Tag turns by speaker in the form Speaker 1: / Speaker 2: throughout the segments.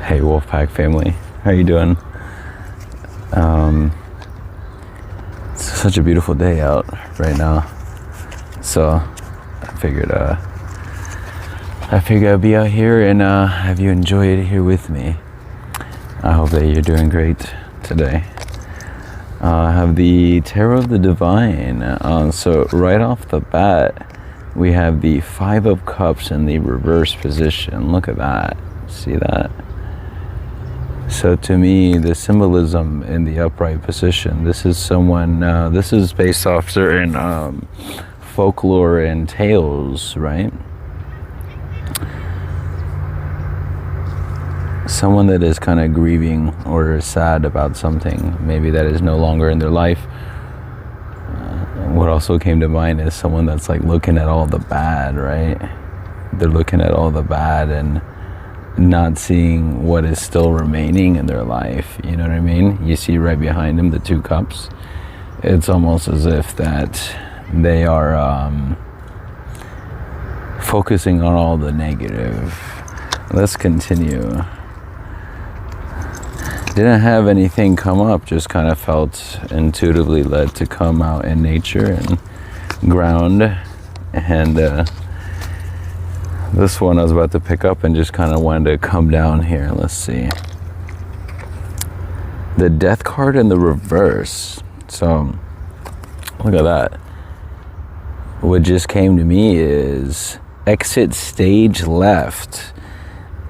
Speaker 1: Hey Wolfpack family, how you doing? It's such a beautiful day out right now, so I figured I'd be out here and have you enjoy it here with me. I hope that you're doing great today. I have the Tarot of the Divine. So right off the bat, we have the Five of Cups in the reverse position. Look at that. See that? So to me, the symbolism in the upright position, this is someone, this is based off certain folklore and tales, right? Someone that is kind of grieving or sad about something, maybe that is no longer in their life. What also came to mind is someone that's like looking at all the bad, right? They're looking at all the bad and not seeing what is still remaining in their life. You know what I mean? You see right behind them the two cups. It's almost as if that they are focusing on all the negative. Let's continue. Didn't have anything come up, just kind of felt intuitively led to come out in nature and ground. And this one I was about to pick up and just kind of wanted to come down here. Let's see. The Death card in the reverse. So, look at that. What just came to me is exit stage left.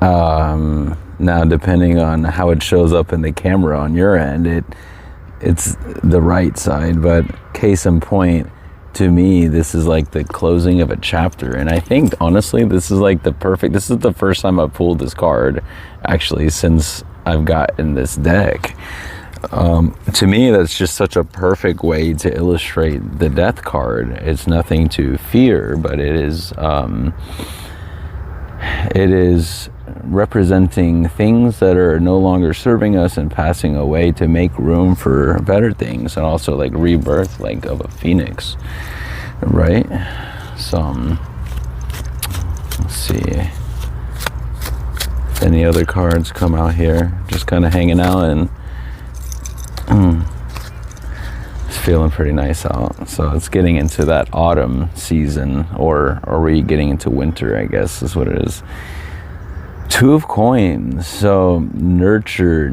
Speaker 1: Now, depending on how it shows up in the camera on your end, it's the right side. But case in point, to me, this is like the closing of a chapter. And I think, honestly, this is like this is the first time I've pulled this card, actually, since I've gotten this deck. To me, that's just such a perfect way to illustrate the Death card. It's nothing to fear, but it is representing things that are no longer serving us and passing away to make room for better things, and also like rebirth, like of a phoenix, right? So let's see if any other cards come out here. Just kind of hanging out and it's feeling pretty nice out. So it's getting into that autumn season, or are we getting into winter, I guess is what it is. Two of Coins. So nature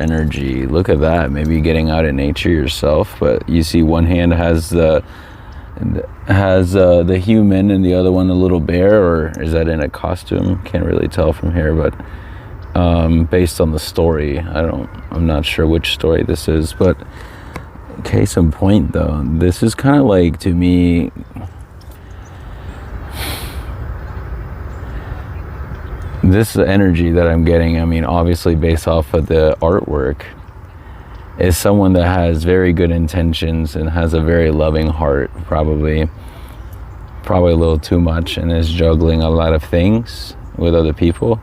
Speaker 1: energy. Look at that. Maybe getting out in nature yourself, but you see one hand has the human and the other one a little bear, or is that in a costume? Can't really tell from here, but based on the story, I'm not sure which story this is, but case in point though, this is kind of like, to me, this energy that I'm getting, I mean, obviously based off of the artwork, is someone that has very good intentions and has a very loving heart, probably a little too much, and is juggling a lot of things with other people.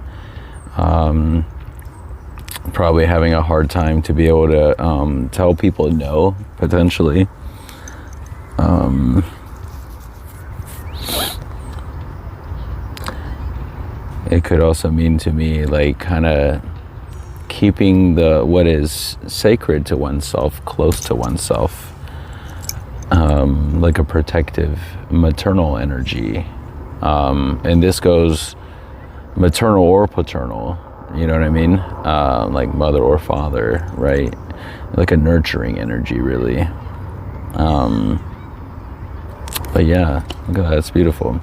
Speaker 1: Probably having a hard time to be able to tell people no, potentially. It could also mean to me like kind of keeping what is sacred to oneself close to oneself, like a protective maternal energy, and this goes maternal or paternal, you know what I mean, like mother or father, right? Like a nurturing energy, really. But yeah, look at that, it's beautiful.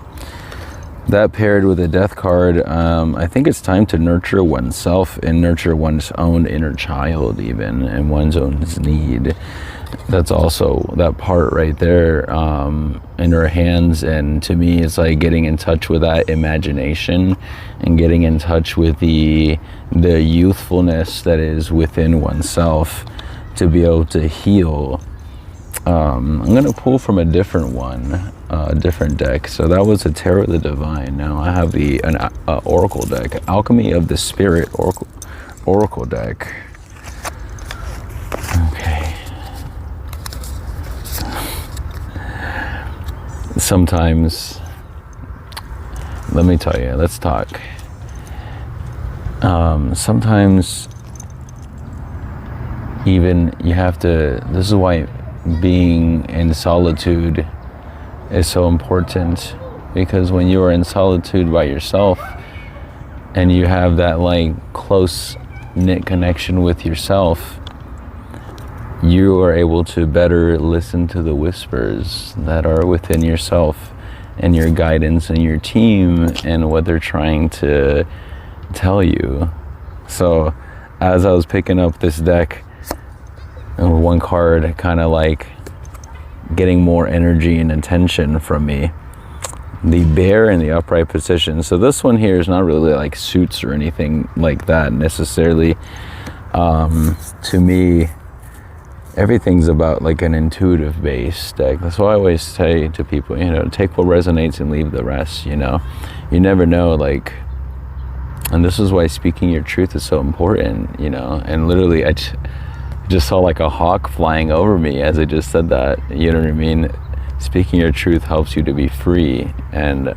Speaker 1: That paired with the Death card, I think it's time to nurture oneself and nurture one's own inner child, even, and one's own need. That's also that part right there in her hands. And to me, it's like getting in touch with that imagination and getting in touch with the youthfulness that is within oneself to be able to heal. I'm gonna pull from a different one, a different deck. So that was a Tarot of the Divine. Now I have an Oracle deck, Alchemy of the Spirit Oracle deck. Okay. Sometimes, let me tell you, let's talk. Sometimes even you have to, this is why being in solitude is so important, because when you are in solitude by yourself and you have that like close knit connection with yourself, you are able to better listen to the whispers that are within yourself and your guidance and your team and what they're trying to tell you. So as I was picking up this deck, one card kind of like getting more energy and attention from me, the bear in the upright position. So this one here is not really like suits or anything like that necessarily. To me, everything's about like an intuitive based deck. That's why I always say to people, you know, take what resonates and leave the rest. You know, you never know, like, and this is why speaking your truth is so important, you know. And literally I just saw like a hawk flying over me as I just said that, you know what I mean? Speaking your truth helps you to be free, and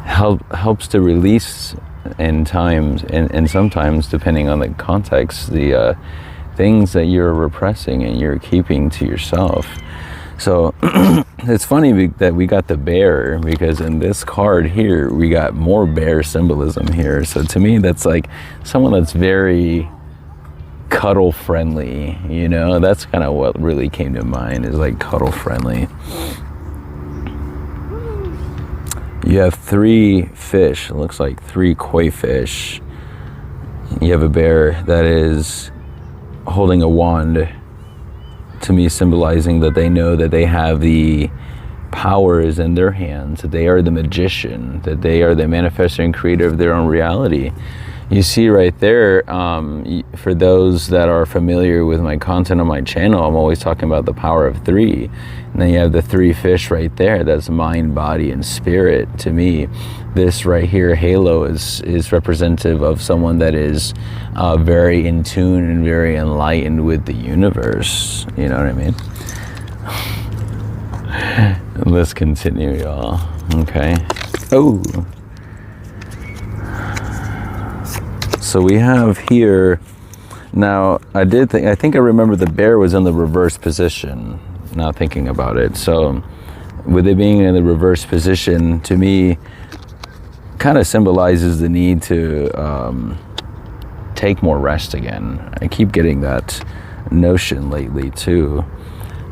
Speaker 1: helps to release in times, and sometimes depending on the context, the things that you're repressing and you're keeping to yourself. So it's funny that we got the bear, because in this card here we got more bear symbolism here. So to me, that's like someone that's very cuddle friendly, you know. That's kind of what really came to mind, is like cuddle friendly. You have 3 fish, it looks like 3 koi fish. You have a bear that is holding a wand, to me symbolizing that they know that they have the powers in their hands, that they are the magician, that they are the manifestor and creator of their own reality. You see right there, for those that are familiar with my content on my channel, I'm always talking about the power of 3. And then you have the 3 fish right there. That's mind, body, and spirit. To me, this right here, halo, is representative of someone that is very in tune and very enlightened with the universe. You know what I mean? Let's continue, y'all. Okay. Oh. So we have here, now I think I remember the bear was in the reverse position, now thinking about it. So with it being in the reverse position, to me, kind of symbolizes the need to take more rest again. I keep getting that notion lately too.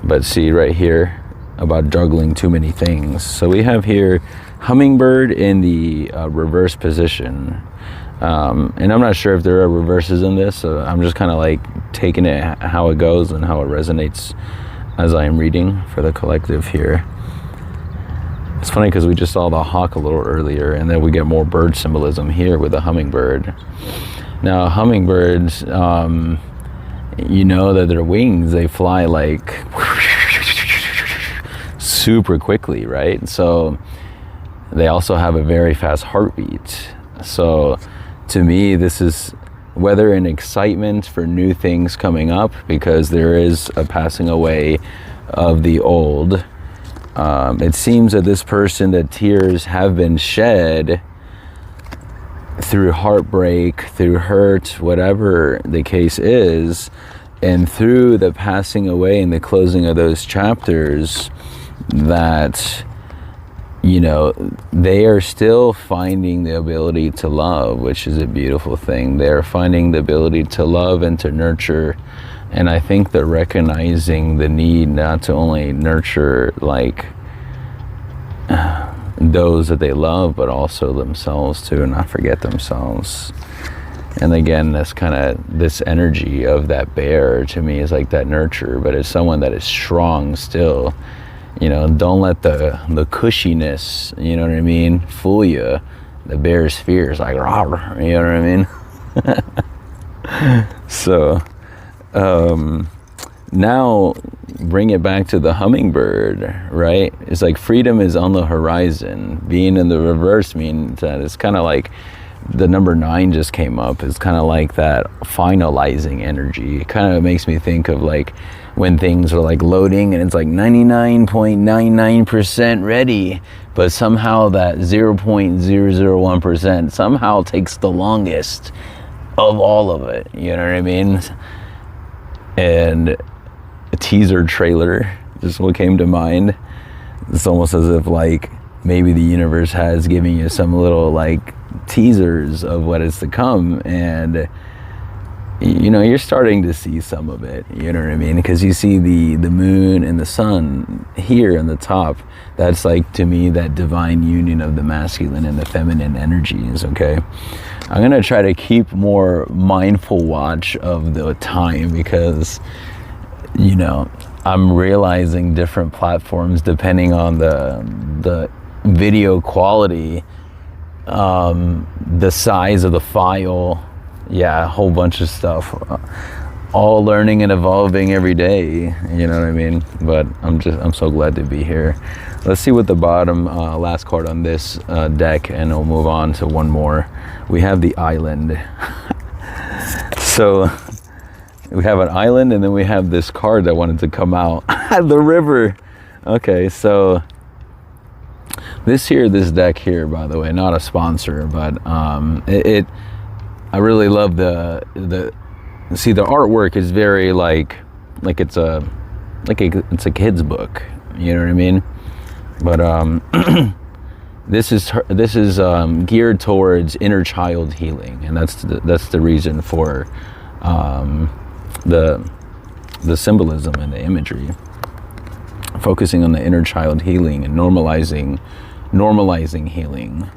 Speaker 1: But see right here, about juggling too many things. So we have here hummingbird in the reverse position. And I'm not sure if there are reverses in this, so I'm just kind of like taking it how it goes and how it resonates as I am reading for the collective here. It's funny because we just saw the hawk a little earlier, and then we get more bird symbolism here with the hummingbird. Now hummingbirds, you know that their wings, they fly like super quickly, right? So they also have a very fast heartbeat. So to me, this is whether in excitement for new things coming up, because there is a passing away of the old. It seems that this person, that tears have been shed through heartbreak, through hurt, whatever the case is, and through the passing away and the closing of those chapters, that, you know, they are still finding the ability to love, which is a beautiful thing. They're finding the ability to love and to nurture. And I think they're recognizing the need not to only nurture like those that they love, but also themselves too, and not forget themselves. And again, this kind of, this energy of that bear to me is like that nurture, but it's someone that is strong still. You know, don't let the cushiness, you know what I mean, fool you. The bear's fear is like, rawr, you know what I mean? So, now bring it back to the hummingbird, right? It's like freedom is on the horizon. Being in the reverse means that it's kind of like the number 9 just came up. It's kind of like that finalizing energy. It kind of makes me think of like when things are like loading and it's like 99.99% ready, but somehow that 0.001% somehow takes the longest of all of it, you know what I mean? And a teaser trailer is what came to mind. It's almost as if like maybe the universe has given you some little like teasers of what is to come, and you know, you're starting to see some of it, you know what I mean? Because you see the moon and the sun here on the top. That's like, to me, that divine union of the masculine and the feminine energies, okay? I'm going to try to keep more mindful watch of the time, because, you know, I'm realizing different platforms, depending on the video quality, the size of the file, yeah, a whole bunch of stuff, all learning and evolving every day, you know what I mean? But I'm so glad to be here. Let's see what the bottom last card on this deck, and we'll move on to one more. We have the island. So we have an island, and then we have this card that wanted to come out. The river. Okay, so this deck here, by the way, not a sponsor, but I really love the artwork is very like it's a kid's book, you know what I mean? But this is geared towards inner child healing, and that's the reason for the symbolism and the imagery, focusing on the inner child healing and normalizing healing.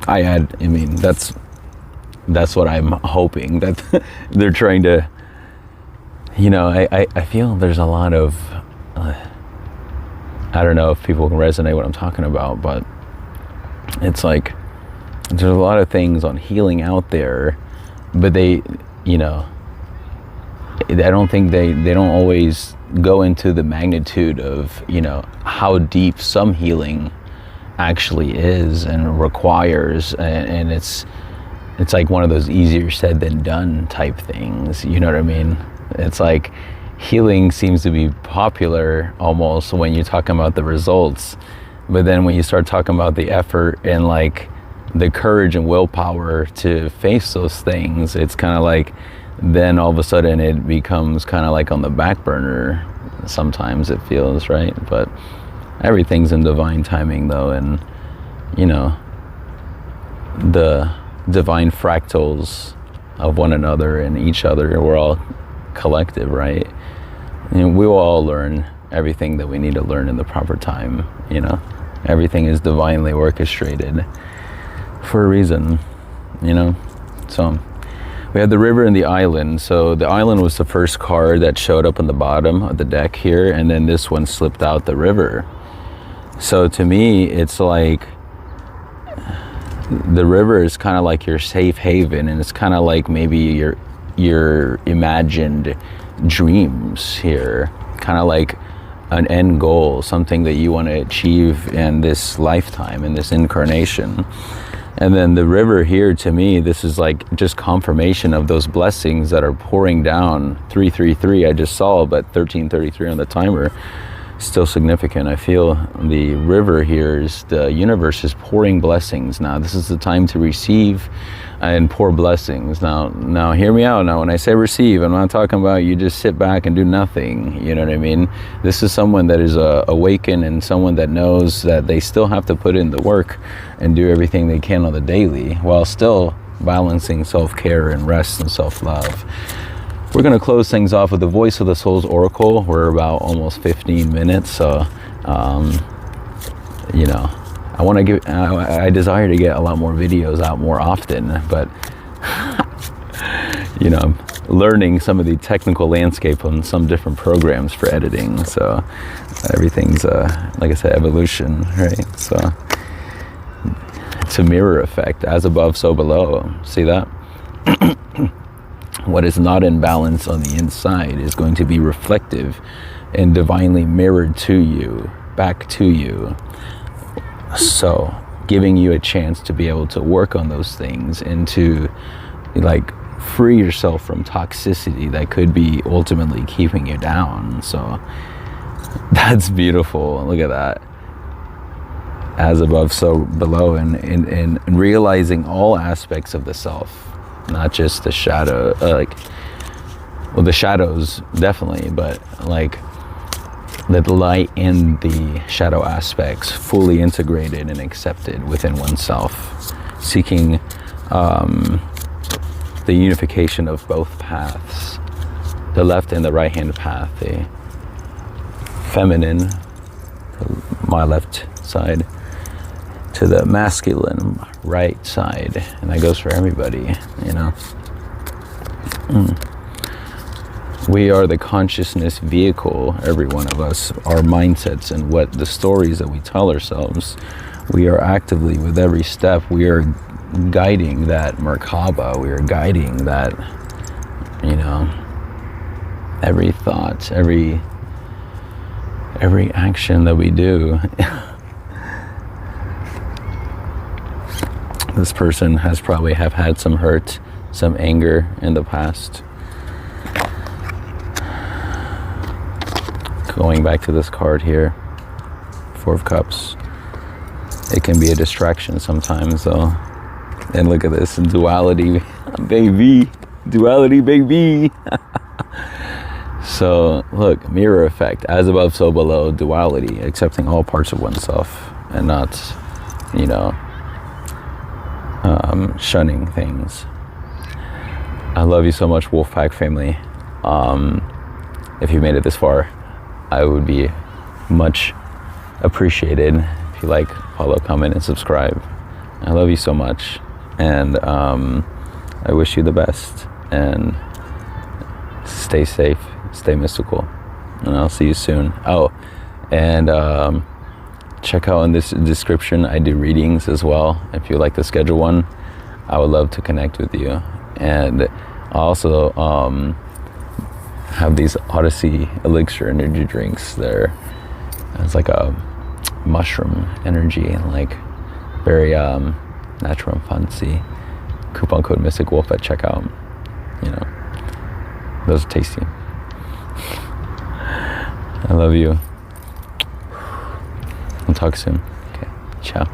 Speaker 1: I mean, that's what I'm hoping that they're trying to, you know, I feel there's a lot of, I don't know if people can resonate what I'm talking about, but it's like, there's a lot of things on healing out there, but they, you know, I don't think they don't always go into the magnitude of, you know, how deep some healing actually is and requires, and it's like one of those easier said than done type things, you know what I mean? It's like healing seems to be popular almost when you're talking about the results, but then when you start talking about the effort and like the courage and willpower to face those things, it's kind of like then all of a sudden it becomes kind of like on the back burner. Sometimes it feels, right? But everything's in divine timing though, and you know, the divine fractals of one another and each other, we're all collective, right? And we will all learn everything that we need to learn in the proper time, you know? Everything is divinely orchestrated for a reason, you know? So we have the river and the island. So the island was the first card that showed up on the bottom of the deck here, and then this one slipped out, the river. So to me, it's like the river is kind of like your safe haven, and it's kind of like maybe your imagined dreams here, kind of like an end goal, something that you want to achieve in this lifetime, in this incarnation. And then the river here, to me, this is like just confirmation of those blessings that are pouring down. 333 I just saw, but 1333 on the timer, still significant. I feel the river here is the universe is pouring blessings now. This is the time to receive and pour blessings. Now hear me out. Now when I say receive, I'm not talking about you just sit back and do nothing, you know what I mean? This is someone that is awakened, and someone that knows that they still have to put in the work and do everything they can on the daily, while still balancing self-care and rest and self-love. We're going to close things off with the Voice of the Soul's Oracle. We're about almost 15 minutes, so you know, I desire to get a lot more videos out more often, but you know, I'm learning some of the technical landscape on some different programs for editing, so everything's like I said, evolution, right? So it's a mirror effect, as above so below. See that? What is not in balance on the inside is going to be reflective and divinely mirrored to you, back to you. So giving you a chance to be able to work on those things and to like free yourself from toxicity that could be ultimately keeping you down. So that's beautiful. Look at that. As above, so below, and realizing all aspects of the self, not just the shadow, well, the shadows definitely, but like the light and the shadow aspects fully integrated and accepted within oneself, seeking the unification of both paths, the left and the right hand path, the feminine, my left side, to the masculine right side, and that goes for everybody, you know. We are the consciousness vehicle, every one of us, our mindsets and what the stories that we tell ourselves. We are actively, with every step, we are guiding that Merkaba, we are guiding that, you know, every thought, every action that we do. This person has probably have had some hurt, some anger in the past. Going back to this card here, Four of Cups. It can be a distraction sometimes though. And look at this, duality, baby. Duality, baby. So look, mirror effect, as above, so below, duality, accepting all parts of oneself and not, you know, shunning things. I love you so much, Wolfpack family. If you made it this far, I would be much appreciated if you like, follow, comment, and subscribe. I love you so much, and I wish you the best, and stay safe, stay mystical, and I'll see you soon. Oh, and check out in this description, I do readings as well. If you like to schedule one, I would love to connect with you. And I also have these Odyssey elixir energy drinks there. It's like a mushroom energy, and like very natural and fancy. Coupon code Mystic Wolf at checkout. You know, those are tasty. I love you. We'll talk soon. Okay, ciao.